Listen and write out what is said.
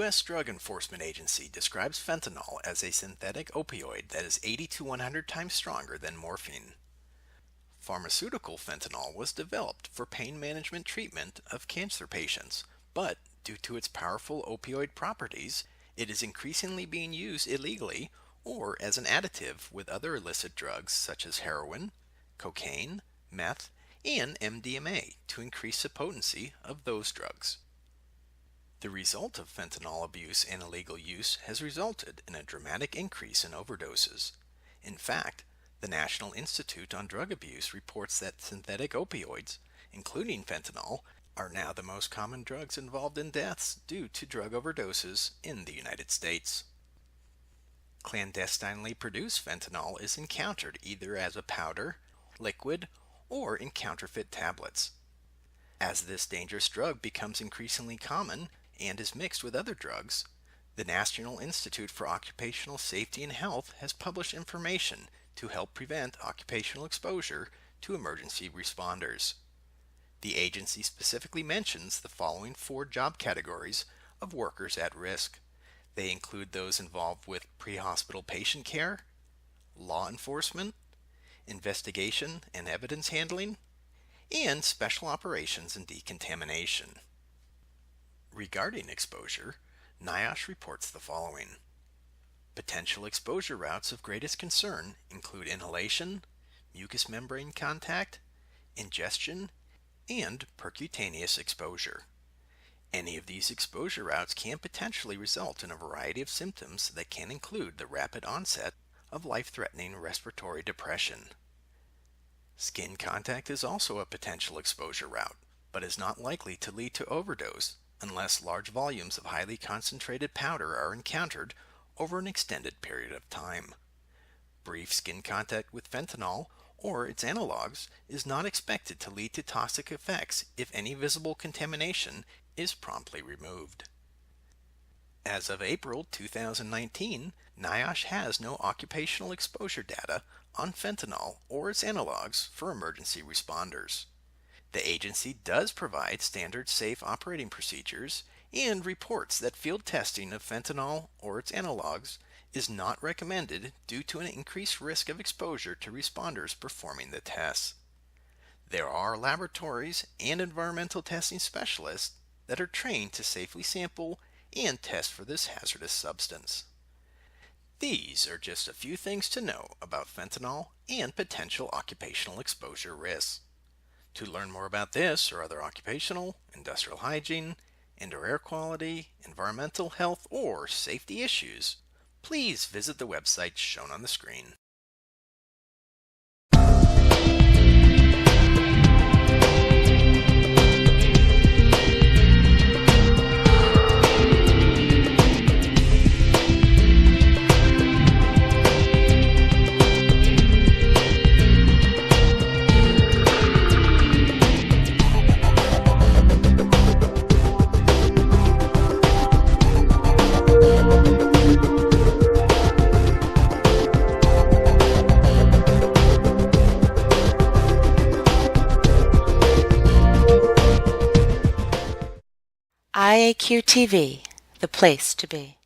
U.S. Drug Enforcement Agency describes fentanyl as a synthetic opioid that is 80 to 100 times stronger than morphine. Pharmaceutical fentanyl was developed for pain management treatment of cancer patients, but due to its powerful opioid properties, it is increasingly being used illegally or as an additive with other illicit drugs such as heroin, cocaine, meth, and MDMA to increase the potency of those drugs. The result of fentanyl abuse and illegal use has resulted in a dramatic increase in overdoses. In fact, the National Institute on Drug Abuse reports that synthetic opioids, including fentanyl, are now the most common drugs involved in deaths due to drug overdoses in the United States. Clandestinely produced fentanyl is encountered either as a powder, liquid, or in counterfeit tablets. As this dangerous drug becomes increasingly common and is mixed with other drugs, the National Institute for Occupational Safety and Health has published information to help prevent occupational exposure to emergency responders. The agency specifically mentions the following 4 job categories of workers at risk. They include those involved with pre-hospital patient care, law enforcement, investigation and evidence handling, and special operations and decontamination. Regarding exposure, NIOSH reports the following. Potential exposure routes of greatest concern include inhalation, mucous membrane contact, ingestion, and percutaneous exposure. Any of these exposure routes can potentially result in a variety of symptoms that can include the rapid onset of life-threatening respiratory depression. Skin contact is also a potential exposure route, but is not likely to lead to overdose unless large volumes of highly concentrated powder are encountered over an extended period of time. Brief skin contact with fentanyl or its analogs is not expected to lead to toxic effects if any visible contamination is promptly removed. As of April 2019, NIOSH has no occupational exposure data on fentanyl or its analogs for emergency responders. The agency does provide standard safe operating procedures and reports that field testing of fentanyl or its analogs is not recommended due to an increased risk of exposure to responders performing the tests. There are laboratories and environmental testing specialists that are trained to safely sample and test for this hazardous substance. These are just a few things to know about fentanyl and potential occupational exposure risks. To learn more about this or other occupational, industrial hygiene, indoor air quality, environmental health, or safety issues, please visit the website shown on the screen. IAQ TV, the place to be.